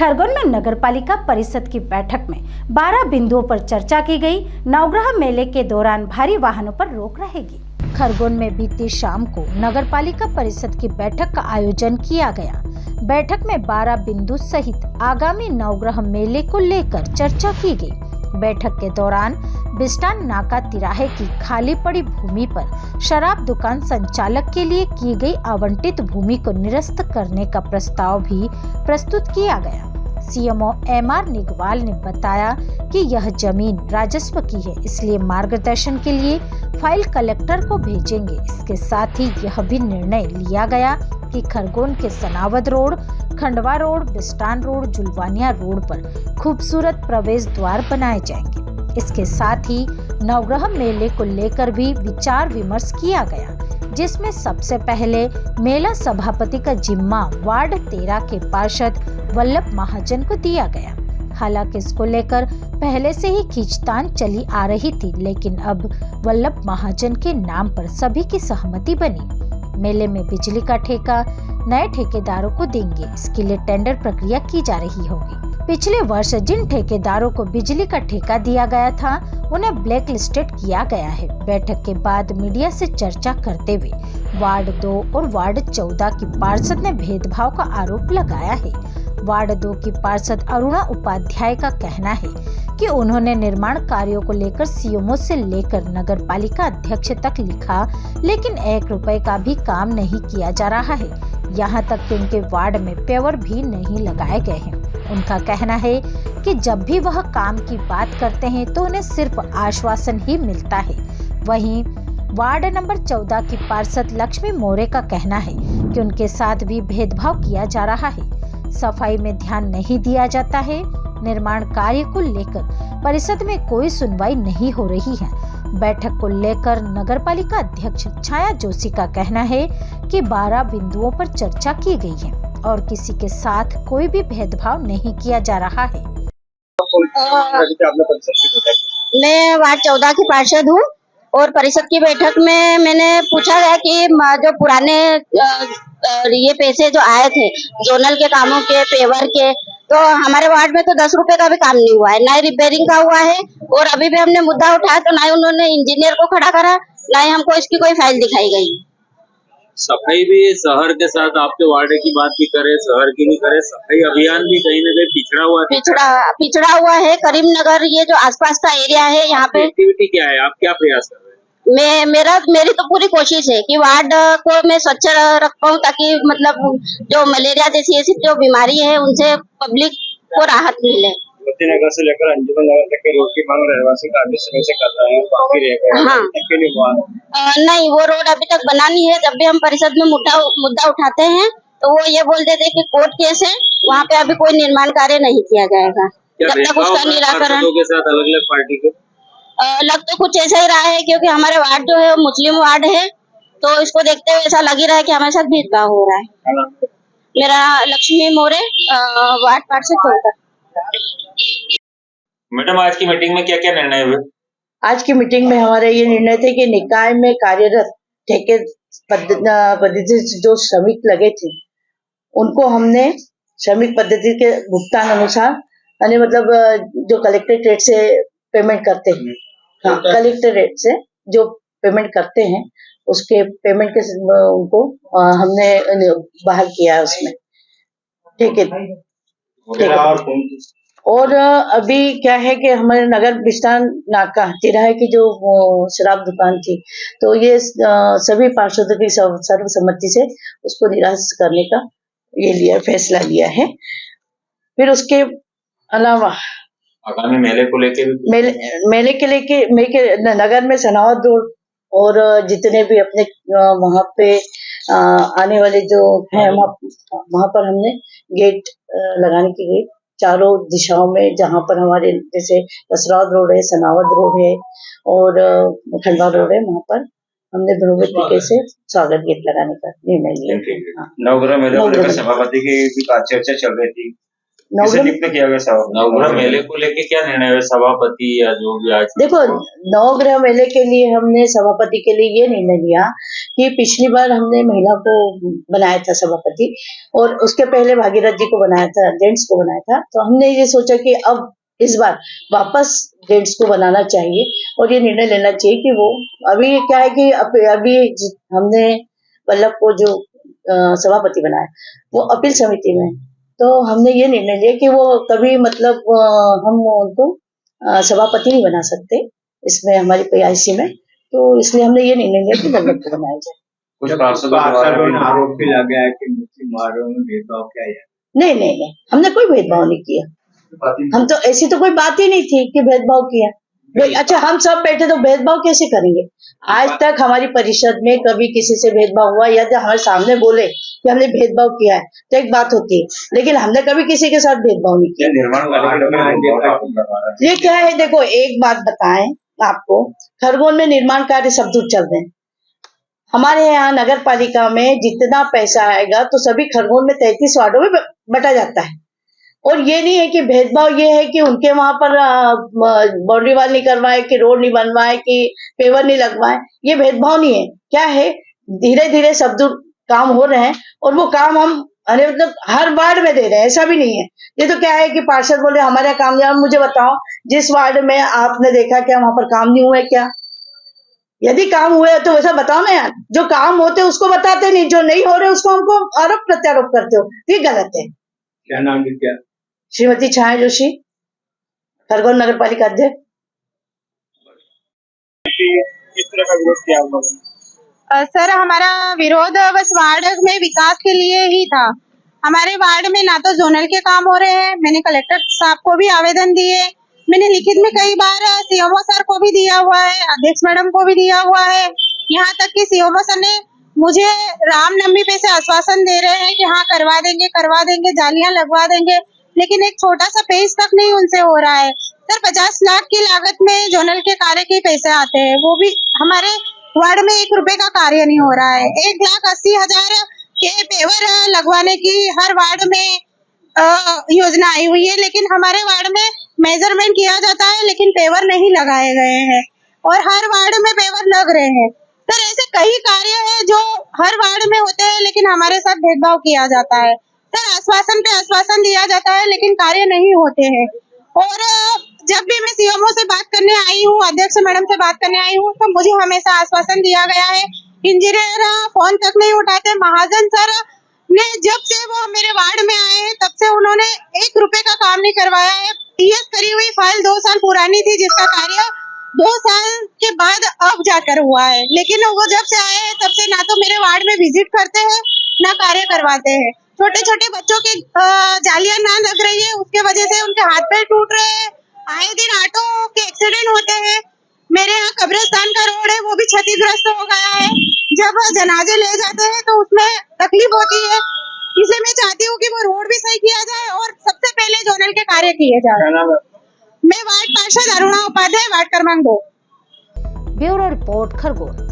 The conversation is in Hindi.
खरगोन में नगर पालिका परिषद की बैठक में 12 बिंदुओं पर चर्चा की गई। नवग्रह मेले के दौरान भारी वाहनों पर रोक रहेगी। खरगोन में बीती शाम को नगर पालिका परिषद की बैठक का आयोजन किया गया। बैठक में 12 बिंदु सहित आगामी नवग्रह मेले को लेकर चर्चा की गई। बैठक के दौरान बिस्टान नाका तिराहे की खाली पड़ी भूमि पर शराब दुकान संचालक के लिए की गई आवंटित भूमि को निरस्त करने का प्रस्ताव भी प्रस्तुत किया गया। सीएमओ एमआर निगवाल ने बताया कि यह जमीन राजस्व की है, इसलिए मार्गदर्शन के लिए फाइल कलेक्टर को भेजेंगे। इसके साथ ही यह भी निर्णय लिया गया कि खरगोन के Sanawad road, Khandwa road, Bistan road, Julwania road पर खूबसूरत प्रवेश द्वार बनाए जाएंगे। इसके साथ ही नवग्रह मेले को लेकर भी विचार विमर्श किया गया, जिसमें सबसे पहले मेला सभापति का जिम्मा वार्ड 13 के पार्षद वल्लभ महाजन को दिया गया। हालांकि इसको लेकर पहले से ही खींचतान चली आ रही थी, लेकिन अब वल्लभ महाजन के नाम पर सभी की सहमति बनी। मेले में बिजली का ठेका नए ठेकेदारों को देंगे, इसके लिए टेंडर प्रक्रिया की जा रही होगी। पिछले वर्ष जिन ठेकेदारों को बिजली का ठेका दिया गया था, उन्हें ब्लैक लिस्टेड किया गया है। बैठक के बाद मीडिया से चर्चा करते हुए वार्ड 2 और वार्ड 14 की पार्षद ने भेदभाव का आरोप लगाया है। वार्ड 2 की पार्षद अरुणा उपाध्याय का कहना है कि उन्होंने निर्माण कार्यों को लेकर सीएमओ से लेकर नगर पालिका अध्यक्ष तक लिखा, लेकिन 1 रुपए का भी काम नहीं किया जा रहा है। यहाँ तक कि उनके वार्ड में पेवर भी नहीं लगाए गए हैं। उनका कहना है कि जब भी वह काम की बात करते हैं तो उन्हें सिर्फ आश्वासन ही मिलता है। वहीं वार्ड नंबर 14 की पार्षद लक्ष्मी मोरे का कहना है कि उनके साथ भी भेदभाव किया जा रहा है, सफाई में ध्यान नहीं दिया जाता है। निर्माण कार्य को लेकर परिषद में कोई सुनवाई नहीं हो रही है। बैठक को लेकर नगरपालिका अध्यक्ष छाया जोशी का कहना है कि 12 बिंदुओं पर चर्चा की गई है और किसी के साथ कोई भी भेदभाव नहीं किया जा रहा है। मैं वार्ड 14 की पार्षद हूँ और परिषद की बैठक में मैंने पूछा है कि जो पुराने ये पैसे जो आए थे जोनल के कामों के, पेवर के, तो हमारे वार्ड में तो 10 रुपए का भी काम नहीं हुआ है, ना ही रिपेयरिंग का हुआ है। और अभी भी हमने मुद्दा उठाया तो ना ही उन्होंने इंजीनियर को खड़ा करा, ना ही हमको इसकी कोई फाइल दिखाई गई। सफाई भी शहर के साथ आपके वार्ड की बात भी करे, शहर की भी करे, सफाई अभियान भी कहीं न कहीं पिछड़ा हुआ है। करीमनगर ये जो आसपास का एरिया है, यहाँ पे एक्टिविटी क्या है, आप क्या प्रयास कर रहे हैं? मेरी तो पूरी कोशिश है कि वार्ड को मैं स्वच्छ रख पाऊँ, ताकि मतलब जो मलेरिया जैसी ऐसी जो बीमारी है उनसे पब्लिक को राहत मिले। नगर से लेकर अंजुमन नगर तक के रोड की मांग रहवासी काफी समय से कर रहे हैं, बाकी रह गए। हाँ, नहीं, वो रोड अभी तक बना नहीं है। जब भी हम परिषद में मुद्दा उठाते हैं तो वो ये बोल देते हैं कि कोर्ट केस है, वहाँ पे अभी कोई निर्माण कार्य नहीं किया जाएगा जब तक उसका निराकरण। के साथ अलग अलग पार्टी के लग तो कुछ ऐसा ही रहा है, क्योंकि हमारे वार्ड जो है वो मुस्लिम वार्ड है, तो इसको देखते हुए ऐसा लग ही रहा है कि हमारे साथ भेदभाव हो रहा है। मेरा लक्ष्मी मोरे, वार्ड पार्षद 14। मैडम, आज की मीटिंग में क्या क्या निर्णय हुए? आज की मीटिंग में हमारे ये निर्णय थे कि निकाय में कार्यरत ठेके पद्धति से जो श्रमिक लगे थे उनको हमने श्रमिक पद्धति के भुगतान अनुसार, यानी मतलब जो कलेक्टेड रेट से पेमेंट करते हैं, हाँ, कलेक्टेड रेट से जो पेमेंट करते हैं उसके पेमेंट के उनको हमने बहाल किया है उसमें, ठीक है। और अभी क्या है कि हमारे नगर बिस्टान नाका तिराहे की जो शराब दुकान थी, तो ये सभी पार्षदों की सर्वसम्मति से उसको निरस्त करने का ये फैसला लिया है। फिर उसके अलावा आगामी मेले को लेके नगर में सनावद रोड और जितने भी अपने वहाँ पे आने वाले जो हैं वहाँ पर हमने गेट लगाने की गई चारों दिशाओं में, जहाँ पर हमारे जैसे कसरावद रोड है, सनावद रोड है और खंडवा रोड है, वहाँ पर हमने भव्य तरीके से स्वागत गेट लगाने का निर्णय लिया। नवग्रह मेले को लेकर सभापति की भी चर्चा चल रही थी, नवग्रह नियुक्त किया गया सभापति? नवग्रह मेले को लेके क्या निर्णय है सभापति या जो भी आज? देखो, नवग्रह मेले के लिए हमने सभापति के लिए ये निर्णय लिया कि पिछली बार हमने महिला को बनाया था सभापति और उसके पहले भागीरथ जी को बनाया था, जेंट्स को बनाया था। तो हमने ये सोचा कि अब इस बार वापस जेंट्स को बनाना चाहिए और ये निर्णय लेना चाहिए कि वो अभी क्या है कि अभी हमने वल्लभ को जो सभापति बनाया वो अपील समिति में है। तो हमने ये निर्णय लिया कि वो कभी मतलब हम उनको सभापति नहीं बना सकते इसमें हमारी पीआईसी में। तो इसलिए हमने ये निर्णय लिया कि वल्लभ को बनाया जाए। कुछ पार्षदों द्वारा भी आरोप भी लगा है कि मुस्लिम महारों में भेदभाव किया है। नहीं, हमने कोई भेदभाव नहीं किया। हम तो ऐसी तो कोई बात ही नहीं थी कि भेदभाव किया। अच्छा, हम सब बैठे तो भेदभाव कैसे करेंगे? आज तक हमारी परिषद में कभी किसी से भेदभाव हुआ या हमारे सामने बोले कि हमने भेदभाव किया है तो एक बात होती है, लेकिन हमने कभी किसी के साथ भेदभाव नहीं किया। ये क्या है, देखो एक बात बताएं आपको, खरगोन में निर्माण कार्य सब दूर चल रहे हैं। हमारे यहाँ नगर पालिका में जितना पैसा आएगा तो सभी खरगोन में 33 वार्डों में बटा जाता है। और ये नहीं है कि भेदभाव ये है कि उनके वहां पर बाउंड्री वॉल नहीं करवाए, कि रोड नहीं बनवाए, कि पेवर नहीं लगवाए। ये भेदभाव नहीं है। क्या है, धीरे धीरे सब दूर काम हो रहे हैं और वो काम हम मतलब हर वार्ड में दे रहे हैं, ऐसा भी नहीं है। ये तो क्या है कि पार्षद बोले हमारे यहाँ काम नहीं हुआ। मुझे बताओ, जिस वार्ड में आपने देखा क्या वहां पर काम नहीं हुआ है क्या? यदि काम हुए तो वैसा बताओ ना यार। जो काम होते उसको बताते नहीं, जो नहीं हो रहे उसको हमको आरोप प्रत्यारोप करते हो, ये गलत है। क्या नाम है क्या? श्रीमती छाया जोशी, खरगोन नगर पालिका अध्यक्ष। किस तरह का विरोध किया हुआ? सर, हमारा विरोध बस वार्ड में विकास के लिए ही था। हमारे वार्ड में ना तो जोनल के काम हो रहे हैं। मैंने कलेक्टर साहब को भी आवेदन दिए, मैंने लिखित में कई बार सीएमओ सर को भी दिया हुआ है, अध्यक्ष मैडम को भी दिया हुआ है। यहाँ तक कि सीएमओ सर ने मुझे रामनवमी पे से आश्वासन दे रहे हैं कि हाँ करवा देंगे, जालियां लगवा देंगे, लेकिन एक छोटा सा पेज तक नहीं उनसे हो रहा है। सर, 50 लाख की लागत में जोनल के कार्य के पैसे आते हैं, वो भी हमारे वार्ड में 1 रुपए का कार्य नहीं हो रहा है। 1,80,000 के पेवर लगवाने की हर वार्ड में योजना आई हुई है, लेकिन हमारे वार्ड में मेजरमेंट किया जाता है लेकिन पेवर नहीं लगाए गए हैं और हर वार्ड में पेवर लग रहे हैं। सर, ऐसे कई कार्य हैं जो हर वार्ड में होते हैं लेकिन हमारे साथ भेदभाव किया जाता है। सर, आश्वासन पे आश्वासन दिया जाता है लेकिन कार्य नहीं होते हैं। और जब भी मैं सीएमओ से बात करने आई हूँ, अध्यक्ष मैडम से बात करने आई हूँ, तो मुझे हमेशा आश्वासन दिया गया है। इंजीनियर फोन तक नहीं उठाते। महाजन सर ने जब से वो मेरे वार्ड में आए हैं तब से उन्होंने 1 रुपए का काम नहीं करवाया है। टीएस करी हुई फाइल 2 साल पुरानी थी जिसका कार्य 2 साल के बाद अब जाकर हुआ है, लेकिन वो जब से आए हैं तब से ना तो मेरे वार्ड में विजिट करते हैं ना कार्य करवाते हैं। छोटे छोटे बच्चों के जालियां ना लग रही है, उसके वजह से उनके हाथ पैर टूट रहे हैं। आए दिन ऑटो के एक्सीडेंट होते हैं। मेरे यहाँ कब्रिस्तान का रोड है, वो भी क्षतिग्रस्त हो गया है। जब जनाजे ले जाते हैं तो उसमें तकलीफ होती है, इसलिए मैं चाहती हूँ कि वो रोड भी सही किया जाए और सबसे पहले जोनल के कार्य किए जाए। मैं वार्ड पार्षद अरुणा उपाध्याय, वार्ड क्रमांक 2। Bureau report, Khargone.